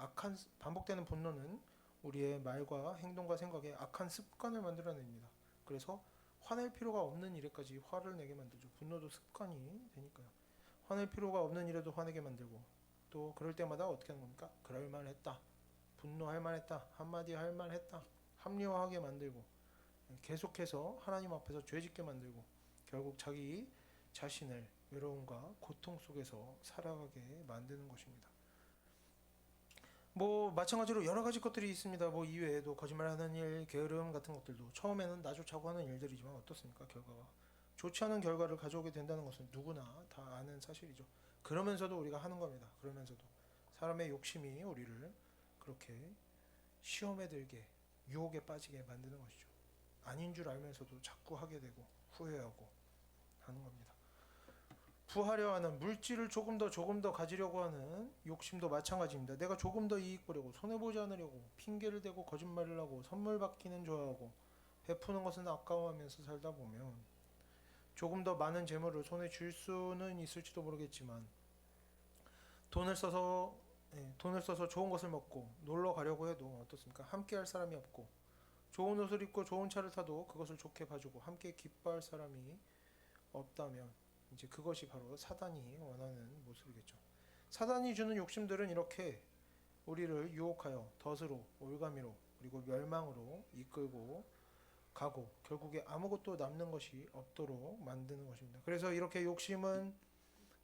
반복되는 분노는 우리의 말과 행동과 생각에 악한 습관을 만들어냅니다. 그래서 화낼 필요가 없는 일에까지 화를 내게 만들죠. 분노도 습관이 되니까요. 화낼 필요가 없는 일에도 화내게 만들고 또 그럴 때마다 어떻게 하는 겁니까? 그럴 만했다. 분노할 만했다. 한마디 할 만했다. 합리화하게 만들고 계속해서 하나님 앞에서 죄짓게 만들고 결국 자기 자신을 외로움과 고통 속에서 살아가게 만드는 것입니다. 뭐 마찬가지로 여러 가지 것들이 있습니다. 뭐 이외에도 거짓말하는 일, 게으름 같은 것들도 처음에는 나조차고 하는 일들이지만 어떻습니까? 결과가 좋지 않은 결과를 가져오게 된다는 것은 누구나 다 아는 사실이죠. 그러면서도 우리가 하는 겁니다. 그러면서도 사람의 욕심이 우리를 그렇게 시험에 들게 유혹에 빠지게 만드는 것이죠. 아닌 줄 알면서도 자꾸 하게 되고 후회하고 하는 겁니다. 부하려 하는 물질을 조금 더 가지려고 하는 욕심도 마찬가지입니다. 내가 조금 더 이익 보려고 손해보지 않으려고 핑계를 대고 거짓말을 하고 선물 받기는 좋아하고 베푸는 것은 아까워하면서 살다 보면 조금 더 많은 재물을 손에 쥘 수는 있을지도 모르겠지만 돈을 써서 좋은 것을 먹고 놀러 가려고 해도 어떻습니까? 함께 할 사람이 없고 좋은 옷을 입고 좋은 차를 타도 그것을 좋게 봐주고 함께 기뻐할 사람이 없다면 이제 그것이 바로 사단이 원하는 모습이겠죠. 사단이 주는 욕심들은 이렇게 우리를 유혹하여 덫으로, 올가미로, 그리고 멸망으로 이끌고 가고 결국에 아무것도 남는 것이 없도록 만드는 것입니다. 그래서 이렇게 욕심은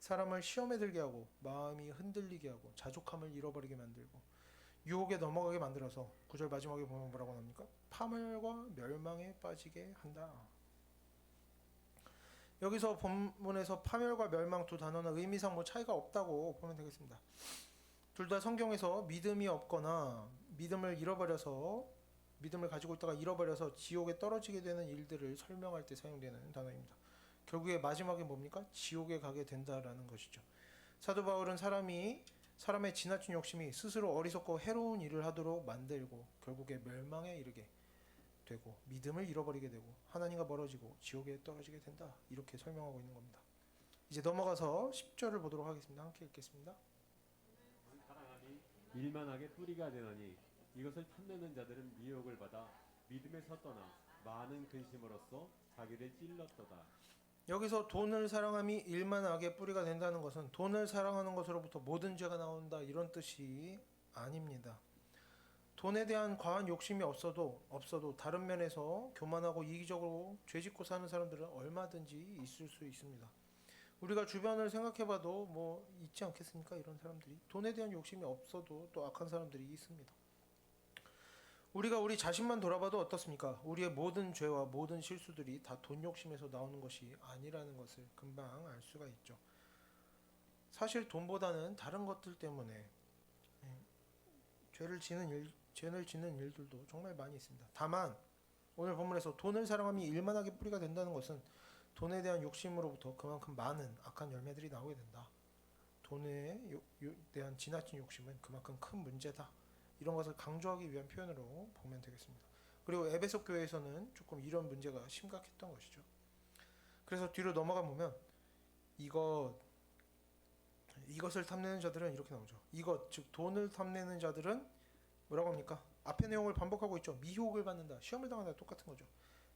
사람을 시험에 들게 하고 마음이 흔들리게 하고 자족함을 잃어버리게 만들고 유혹에 넘어가게 만들어서 9절 마지막에 보면 뭐라고 합니까? 파멸과 멸망에 빠지게 한다. 여기서 본문에서 파멸과 멸망 두 단어는 의미상 뭐 차이가 없다고 보면 되겠습니다. 둘 다 성경에서 믿음이 없거나 믿음을 가지고 있다가 잃어버려서 지옥에 떨어지게 되는 일들을 설명할 때 사용되는 단어입니다. 결국에 마지막에 뭡니까? 지옥에 가게 된다라는 것이죠. 사도 바울은 사람의 지나친 욕심이 스스로 어리석고 해로운 일을 하도록 만들고 결국에 멸망에 이르게 되고 믿음을 잃어버리게 되고 하나님과 멀어지고 지옥에 떨어지게 된다. 이렇게 설명하고 있는 겁니다. 이제 넘어가서 10절을 보도록 하겠습니다. 함께 읽겠습니다. 사랑하니 일만하게 뿌리가 되나니 이것을 탐내는 자들은 미혹을 받아 믿음에서 떠나 많은 근심으로써 자기를 찔렀도다. 여기서 돈을 사랑함이 일만하게 뿌리가 된다는 것은 돈을 사랑하는 것으로부터 모든 죄가 나온다 이런 뜻이 아닙니다. 돈에 대한 과한 욕심이 없어도 다른 면에서 교만하고 이기적으로 죄짓고 사는 사람들은 얼마든지 있을 수 있습니다. 우리가 주변을 생각해봐도 뭐 있지 않겠습니까? 이런 사람들이 돈에 대한 욕심이 없어도 또 악한 사람들이 있습니다. 우리가 우리 자신만 돌아봐도 어떻습니까? 우리의 모든 죄와 모든 실수들이 다 돈 욕심에서 나오는 것이 아니라는 것을 금방 알 수가 있죠. 사실 돈보다는 다른 것들 때문에 죄를 짓는 일들도 정말 많이 있습니다. 다만 오늘 본문에서 돈을 사랑함이 일만하게 뿌리가 된다는 것은 돈에 대한 욕심으로부터 그만큼 많은 악한 열매들이 나오게 된다. 돈에 대한 지나친 욕심은 그만큼 큰 문제다. 이런 것을 강조하기 위한 표현으로 보면 되겠습니다. 그리고 에베소 교회에서는 조금 이런 문제가 심각했던 것이죠. 그래서 뒤로 넘어가 보면 이것을 탐내는 자들은 이렇게 나오죠. 즉 돈을 탐내는 자들은 뭐라고 합니까? 앞의 내용을 반복하고 있죠. 미혹을 받는다. 시험을 당한다. 똑같은 거죠.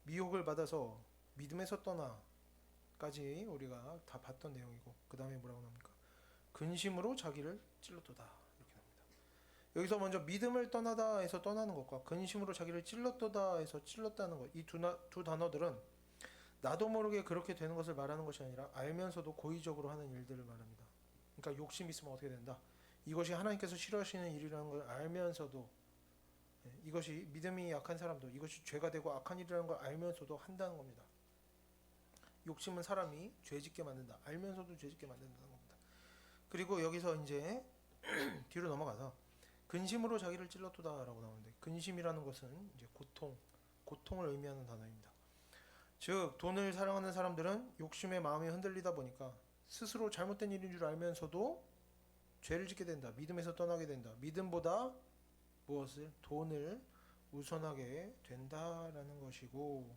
미혹을 받아서 믿음에서 떠나까지 우리가 다 봤던 내용이고 그 다음에 뭐라고 합니까? 근심으로 자기를 찔렀도다. 이렇게 합니다. 여기서 먼저 믿음을 떠나다 해서 떠나는 것과 근심으로 자기를 찔렀도다 해서 찔렀다는 것, 이 두 단어들은 나도 모르게 그렇게 되는 것을 말하는 것이 아니라 알면서도 고의적으로 하는 일들을 말합니다. 그러니까 욕심 있으면 어떻게 된다? 이것이 하나님께서 싫어하시는 일이라는 걸 알면서도 이것이 믿음이 약한 사람도 이것이 죄가 되고 악한 일이라는 걸 알면서도 한다는 겁니다. 욕심은 사람이 죄짓게 만든다. 알면서도 죄짓게 만든다는 겁니다. 그리고 여기서 이제 뒤로 넘어가서 근심으로 자기를 찔렀도다라고 나오는데 근심이라는 것은 이제 고통을 의미하는 단어입니다. 즉 돈을 사랑하는 사람들은 욕심의 마음이 흔들리다 보니까 스스로 잘못된 일인 줄 알면서도 죄를 짓게 된다. 믿음에서 떠나게 된다. 믿음보다 무엇을? 돈을 우선하게 된다라는 것이고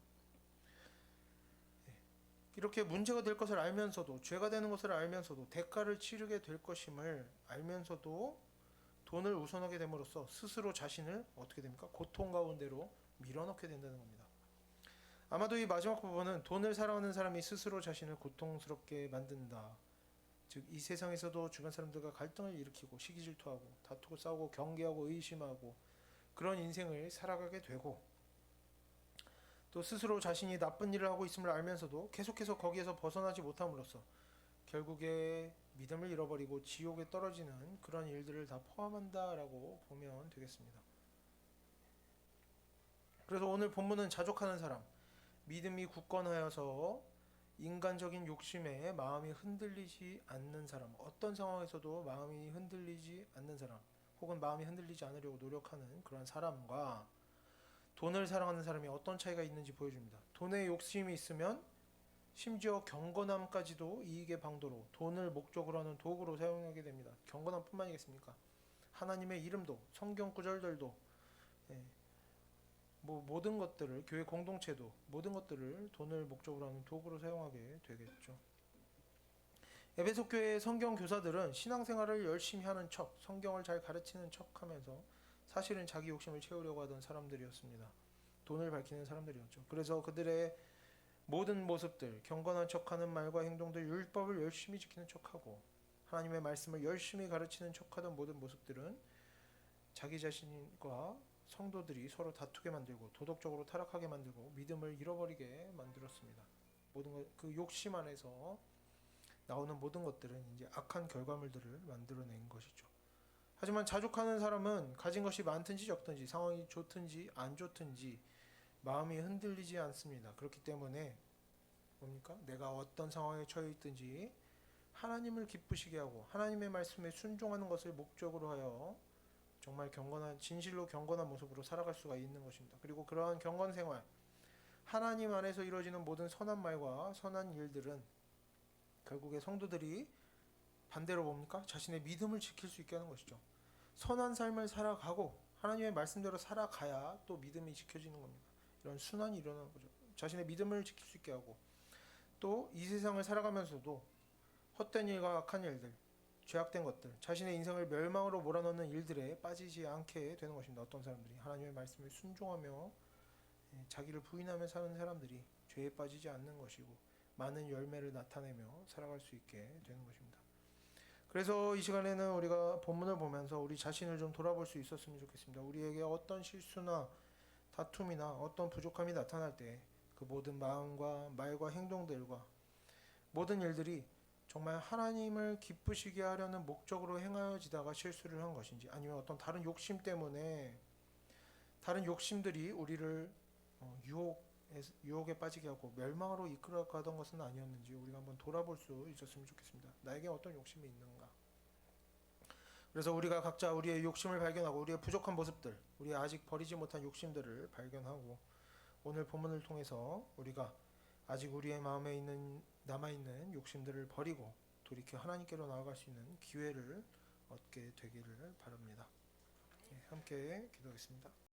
이렇게 문제가 될 것을 알면서도 죄가 되는 것을 알면서도 대가를 치르게 될 것임을 알면서도 돈을 우선하게 됨으로써 스스로 자신을 어떻게 됩니까? 고통 가운데로 밀어넣게 된다는 겁니다. 아마도 이 마지막 부분은 돈을 사랑하는 사람이 스스로 자신을 고통스럽게 만든다. 즉 이 세상에서도 주변 사람들과 갈등을 일으키고 시기 질투하고 다투고 싸우고 경계하고 의심하고 그런 인생을 살아가게 되고 또 스스로 자신이 나쁜 일을 하고 있음을 알면서도 계속해서 거기에서 벗어나지 못함으로써 결국에 믿음을 잃어버리고 지옥에 떨어지는 그런 일들을 다 포함한다라고 보면 되겠습니다. 그래서 오늘 본문은 자족하는 사람, 믿음이 굳건하여서 인간적인 욕심에 마음이 흔들리지 않는 사람, 어떤 상황에서도 마음이 흔들리지 않는 사람, 혹은 마음이 흔들리지 않으려고 노력하는 그런 사람과 돈을 사랑하는 사람이 어떤 차이가 있는지 보여줍니다. 돈에 욕심이 있으면 심지어 경건함까지도 이익의 방도로 돈을 목적으로 하는 도구로 사용하게 됩니다. 경건함뿐만이겠습니까? 하나님의 이름도 성경 구절들도 뭐 모든 것들을 교회 공동체도 모든 것들을 돈을 목적으로 하는 도구로 사용하게 되겠죠. 에베소 교회의 성경 교사들은 신앙생활을 열심히 하는 척, 성경을 잘 가르치는 척하면서 사실은 자기 욕심을 채우려고 하던 사람들이었습니다. 돈을 밝히는 사람들이었죠. 그래서 그들의 모든 모습들, 경건한 척하는 말과 행동들, 율법을 열심히 지키는 척하고 하나님의 말씀을 열심히 가르치는 척하던 모든 모습들은 자기 자신과 성도들이 서로 다투게 만들고 도덕적으로 타락하게 만들고 믿음을 잃어버리게 만들었습니다. 모든 그 욕심 안에서 나오는 모든 것들은 이제 악한 결과물들을 만들어낸 것이죠. 하지만 자족하는 사람은 가진 것이 많든지 적든지 상황이 좋든지 안 좋든지 마음이 흔들리지 않습니다. 그렇기 때문에 뭡니까? 내가 어떤 상황에 처해 있든지 하나님을 기쁘시게 하고 하나님의 말씀에 순종하는 것을 목적으로 하여 정말 경건한 진실로 경건한 모습으로 살아갈 수가 있는 것입니다. 그리고 그러한 경건 생활 하나님 안에서 이루어지는 모든 선한 말과 선한 일들은 결국에 성도들이 반대로 뭡니까? 자신의 믿음을 지킬 수 있게 하는 것이죠. 선한 삶을 살아가고 하나님의 말씀대로 살아가야 또 믿음이 지켜지는 겁니다. 이런 순환이 일어나는 거죠. 자신의 믿음을 지킬 수 있게 하고 또 이 세상을 살아가면서도 헛된 일과 악한 일들, 죄악된 것들, 자신의 인생을 멸망으로 몰아넣는 일들에 빠지지 않게 되는 것입니다. 어떤 사람들이 하나님의 말씀에 순종하며 자기를 부인하며 사는 사람들이 죄에 빠지지 않는 것이고 많은 열매를 나타내며 살아갈 수 있게 되는 것입니다. 그래서 이 시간에는 우리가 본문을 보면서 우리 자신을 좀 돌아볼 수 있었으면 좋겠습니다. 우리에게 어떤 실수나 다툼이나 어떤 부족함이 나타날 때 그 모든 마음과 말과 행동들과 모든 일들이 정말 하나님을 기쁘시게 하려는 목적으로 행하여지다가 실수를 한 것인지 아니면 어떤 다른 욕심 때문에 다른 욕심들이 우리를 유혹에 빠지게 하고 멸망으로 이끌어가던 것은 아니었는지 우리가 한번 돌아볼 수 있었으면 좋겠습니다. 나에게 어떤 욕심이 있는가? 그래서 우리가 각자 우리의 욕심을 발견하고 우리의 부족한 모습들, 우리의 아직 버리지 못한 욕심들을 발견하고 오늘 본문을 통해서 우리가 아직 우리의 마음에 있는 남아있는 욕심들을 버리고 돌이켜 하나님께로 나아갈 수 있는 기회를 얻게 되기를 바랍니다. 함께 기도하겠습니다.